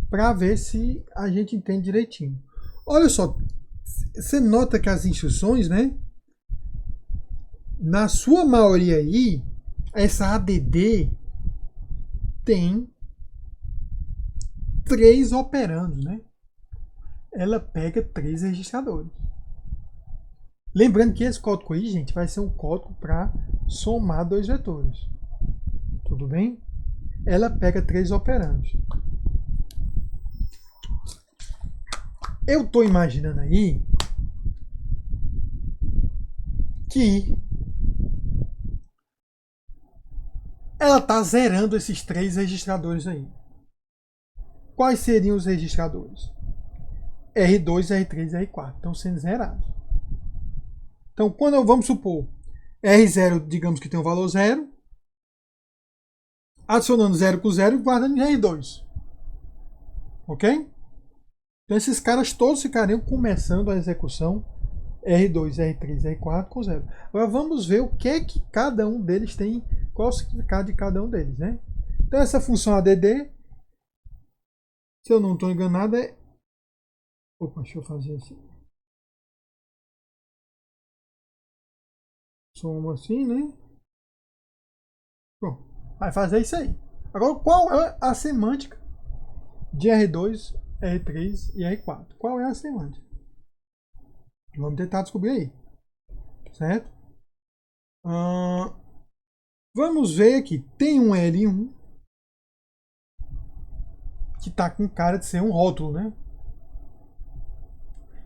para ver se a gente entende direitinho. Olha só, você nota que as instruções, né? Na sua maioria aí, essa ADD tem 3 operandos, né? Ela pega 3 registradores. Lembrando que esse código aí, gente, vai ser um código para somar 2 vetores. Tudo bem? Ela pega 3 operandos. Eu estou imaginando aí que ela está zerando esses 3 registradores aí. Quais seriam os registradores? R2, R3 e R4 estão sendo zerados. Então, quando vamos supor R0, digamos que tem um valor 0, adicionando 0 com 0 e guardando em R2. Ok? Então, esses caras todos ficariam começando a execução R2, R3, R4 com 0. Agora vamos ver o que é que cada um deles tem, qual o significado de cada um deles, né? Então essa função ADD, se eu não estou enganado, é... Opa, deixa eu fazer assim. Soma assim, né? Bom, vai fazer isso aí. Agora, qual é a semântica de R2, R3 e R4? Qual é a semântica? Vamos tentar descobrir aí. Certo? Vamos ver aqui. Tem um L1 que está com cara de ser um rótulo, né?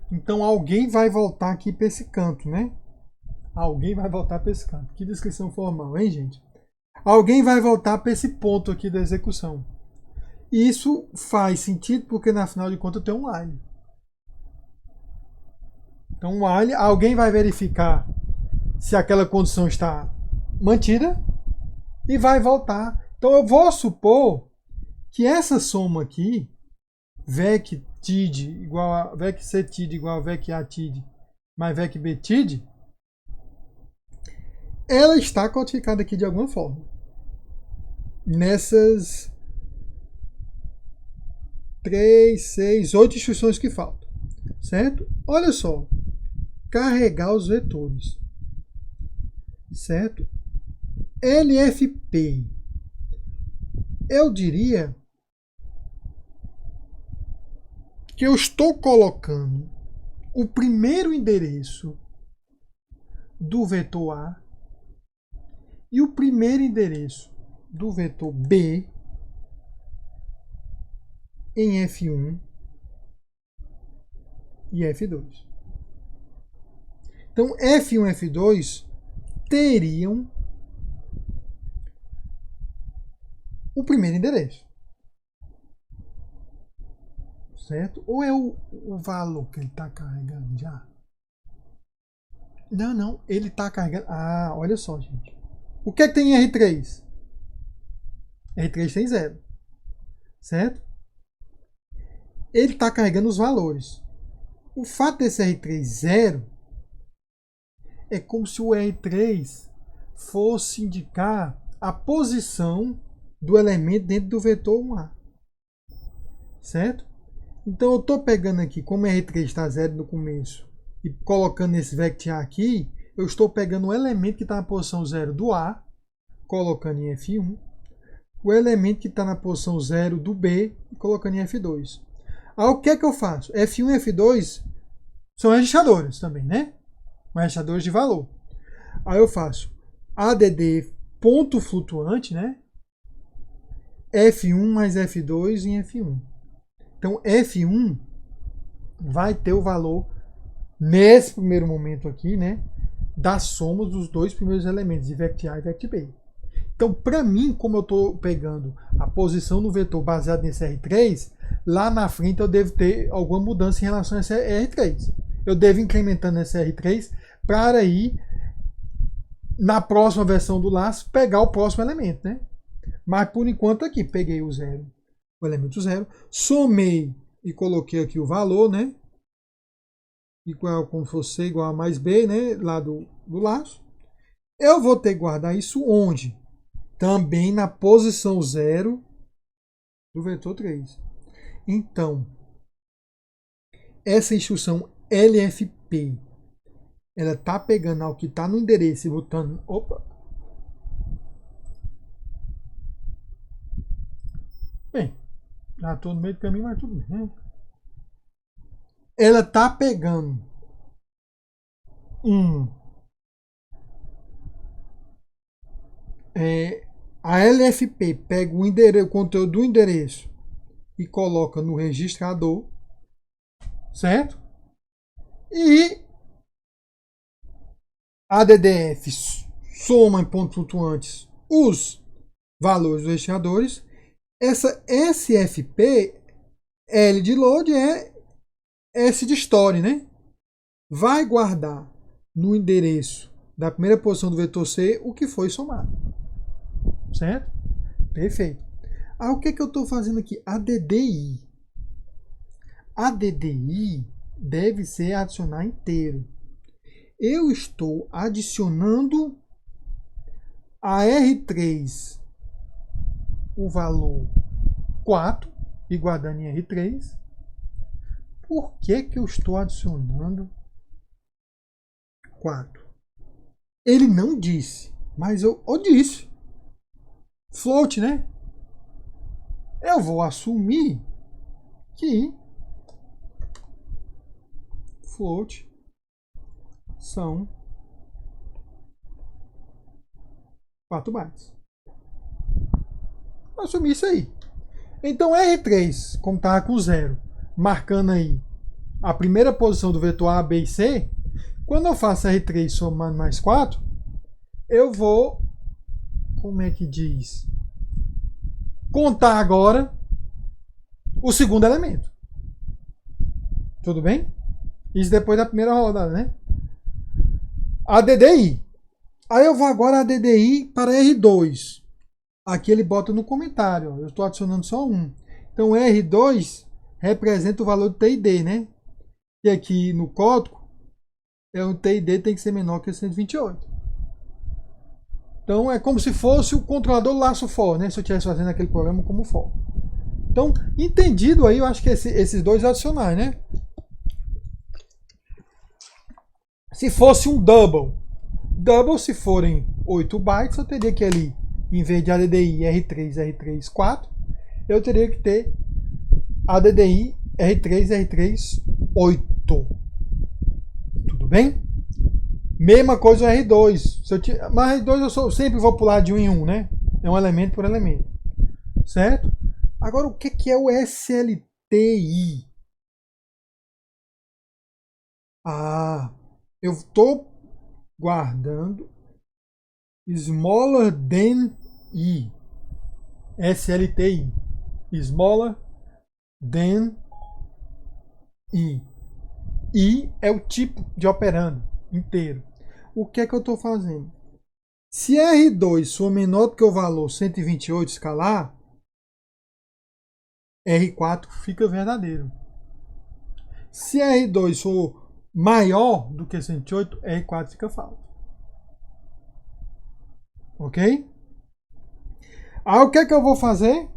Então alguém vai voltar aqui para esse canto, né? Alguém vai voltar para esse canto. Que descrição formal, hein, gente? Alguém vai voltar para esse ponto aqui da execução. E isso faz sentido porque, na final de contas, tem um while. Então, um while, alguém vai verificar se aquela condição está mantida e vai voltar. Então, eu vou supor que essa soma aqui, vec tid igual a vec ctid igual a vec atid mais vec btid, ela está codificada aqui de alguma forma. Nessas 3, 6, 8 instruções que faltam. Certo? Olha só. Carregar os vetores. Certo? LFP. Eu diria que eu estou colocando o primeiro endereço do vetor A e o primeiro endereço do vetor B em F1 e F2. Então, F1 e F2 teriam o primeiro endereço. Certo? Ou é o valor que ele está carregando já? Não. Ele está carregando... Ah, olha só, gente. O que é que tem em R3? R3 tem 0. Certo? Ele está carregando os valores. O fato desse R3 0 é como se o R3 fosse indicar a posição do elemento dentro do vetor 1A. Certo? Então eu estou pegando aqui, como R3 está 0 no começo, e colocando esse vect A aqui, eu estou pegando o elemento que está na posição 0 do A, colocando em F1, o elemento que está na posição 0 do B, colocando em F2. Aí o que é que eu faço? F1 e F2 são registradores também, né? Registradores de valor. Aí eu faço ADD ponto flutuante, né? F1 mais F2 em F1. Então F1 vai ter o valor nesse primeiro momento aqui, né? Da soma dos dois primeiros elementos, de vect A e vect B. Então, para mim, como eu estou pegando a posição do vetor baseado nesse R3, lá na frente eu devo ter alguma mudança em relação a esse R3. Eu devo ir incrementando esse R3 para aí, na próxima versão do laço, pegar o próximo elemento, né? Mas por enquanto aqui, peguei o 0, o elemento 0, somei e coloquei aqui o valor, né? Igual como fosse igual a mais B, né? Lá do laço. Eu vou ter que guardar isso onde? Também na posição 0 do vetor 3. Então, essa instrução LFP, ela está pegando o que está no endereço e botando... Opa! Bem, já estou no meio do caminho, mas tudo bem, né? Ela está pegando a LFP pega o conteúdo do endereço e coloca no registrador, certo? E a DDF soma em pontos flutuantes os valores dos registradores. Essa SFP, L de load é S de store, né? Vai guardar no endereço da primeira posição do vetor C o que foi somado. Certo? Perfeito. O que eu estou fazendo aqui? ADDI. ADDI deve ser adicionar inteiro. eu estou adicionando a R3 o valor 4 e guardando em R3. Por que eu estou adicionando 4? Ele não disse, mas eu disse. Float, né? Eu vou assumir que float são 4 bytes. Vou assumir isso aí. Então R3, como estava com 0, marcando aí a primeira posição do vetor A, B e C, quando eu faço R3 somando mais 4, eu vou, como é que diz? Contar agora o segundo elemento. Tudo bem? Isso depois da primeira rodada, né? A DDI. Aí eu vou agora a DDI para R2. Aqui ele bota no comentário. Eu estou adicionando só um. Então R2 representa o valor do TID, né? E aqui no código, o TID tem que ser menor que 128. Então é como se fosse o controlador laço for, né? Se eu estivesse fazendo aquele programa como for. Então, entendido aí, eu acho que esses dois adicionais, né? Se fosse um double, se forem 8 bytes, eu teria que ali, em vez de ADDI R3, R3, 4, eu teria que ter ADDI R3, R3, 8. Tudo bem? Mesma coisa o R2. Mas R2 eu sempre vou pular de um em um, né? É um elemento por elemento. Certo? Agora, o que é o SLTI? Eu estou guardando smaller than I. SLTI. Smaller than I. I é o tipo de operando inteiro. O que é que eu estou fazendo? Se R2 for menor do que o valor 128 escalar, R4 fica verdadeiro. Se R2 for maior do que 108, R4 fica falso. Ok? Aí o que é que eu vou fazer?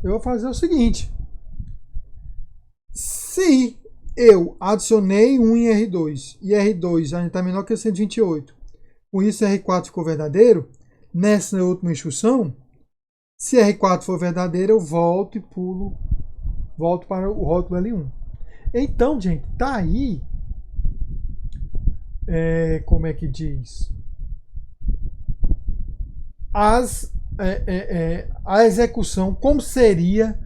Eu vou fazer o seguinte. Se eu adicionei 1 em R2 e R2 ainda está menor que 128, com isso R4 ficou verdadeiro, nessa última instrução, se R4 for verdadeiro, eu volto e volto para o rótulo L1. Então, gente, tá aí, como é que diz? A execução, como seria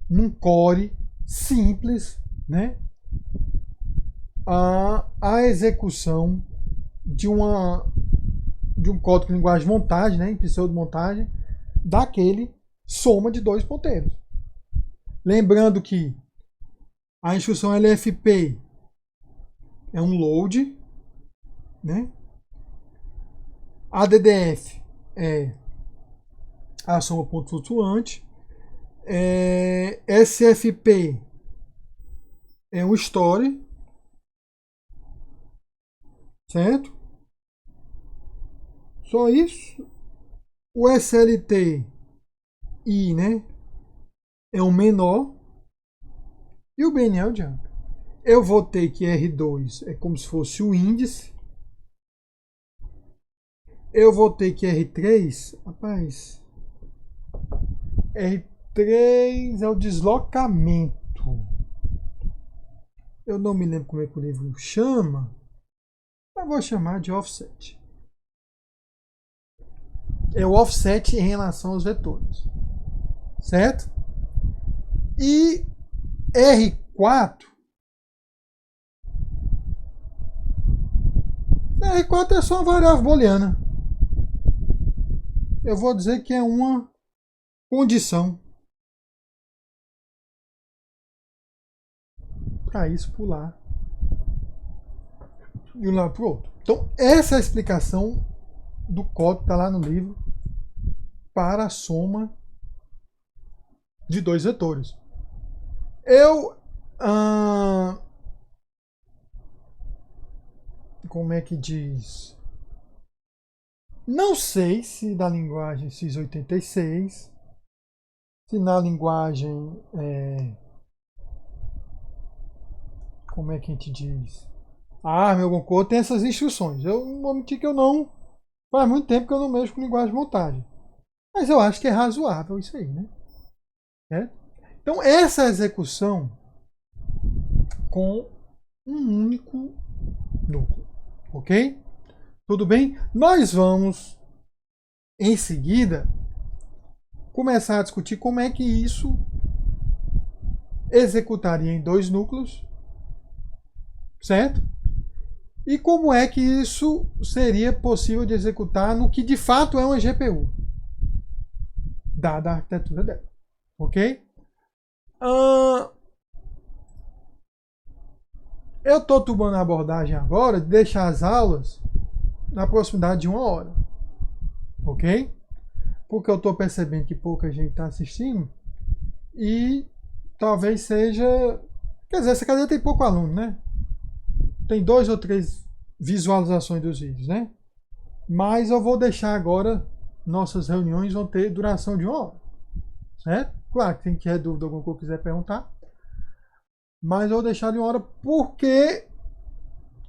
num core simples, né? A execução de um código de linguagem de montagem, né, em pseudo-montagem, daquele soma de dois ponteiros. Lembrando que a instrução LFP é um load, né? A DDF é a soma ponto flutuante. SFP é um store, certo? Só isso. O SLT I, né, é um menor. E o BNE é o jump. Eu vou ter que R2 é como se fosse o índice. Eu vou ter que R3, rapaz, R3 é o deslocamento. Eu não me lembro como é que o livro chama, mas vou chamar de offset. É o offset em relação aos vetores. Certo? E R4. R4 é só uma variável booleana. Eu vou dizer que é uma condição para isso pular de um lado para o outro. Então, essa é a explicação do código que está lá no livro para a soma de dois vetores. Eu como é que diz? Não sei se da linguagem x86, se na linguagem, como é que a gente diz? Alguma coisa, tem essas instruções. Eu não vou mentir que eu não, faz muito tempo que eu não mexo com linguagem de montagem. Mas eu acho que é razoável isso aí, né? Então essa execução com um único núcleo, ok? Tudo bem? Nós vamos, em seguida, começar a discutir como é que isso executaria em dois núcleos, certo? E como é que isso seria possível de executar no que de fato é uma GPU, dada a arquitetura dela, ok? Eu estou tomando a abordagem agora de deixar as aulas na proximidade de 1 hora, ok? Porque eu estou percebendo que pouca gente está assistindo e talvez seja... Quer dizer, essa cadeia tem pouco aluno, né? Tem 2 ou 3 visualizações dos vídeos, né? Mas eu vou deixar agora, nossas reuniões vão ter duração de 1 hora, certo? Claro que quem tiver dúvida, alguma coisa quiser perguntar, mas eu vou deixar de 1 hora porque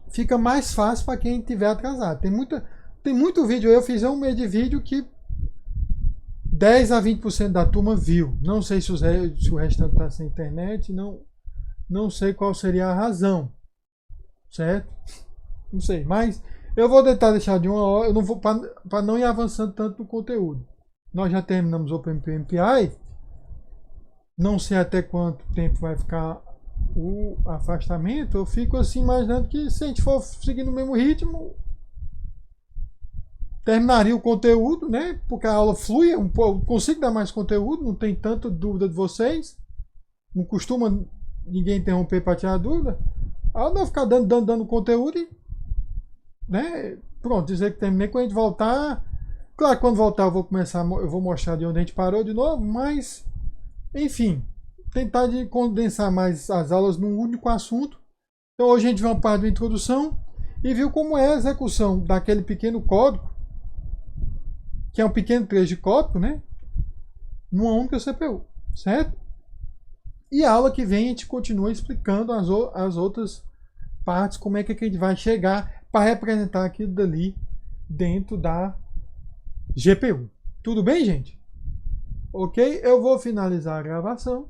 fica mais fácil para quem tiver atrasado. Tem muito vídeo, eu fiz um mês de vídeo que 10 a 20% da turma viu. Não sei se o restante está sem internet, não sei qual seria a razão, certo? Não sei, mas eu vou tentar deixar de 1 hora, eu não vou para não ir avançando tanto no conteúdo. Nós já terminamos o OpenMPI, não sei até quanto tempo vai ficar o afastamento. Eu fico assim imaginando que se a gente for seguindo o mesmo ritmo, terminaria o conteúdo, né? Porque a aula flui, eu consigo dar mais conteúdo, não tem tanta dúvida de vocês, não costuma ninguém interromper para tirar dúvida. A aula vai ficar dando conteúdo e, né? Pronto, dizer que terminei. Quando a gente voltar, claro que quando voltar eu vou mostrar de onde a gente parou de novo, mas enfim, tentar de condensar mais as aulas num único assunto. Então hoje a gente viu uma parte da introdução e viu como é a execução daquele pequeno código, que é um pequeno trecho de código, né? Numa única CPU, certo? E a aula que vem a gente continua explicando as outras partes, como é que a gente vai chegar para representar aquilo dali dentro da GPU. Tudo bem, gente? Ok? Eu vou finalizar a gravação.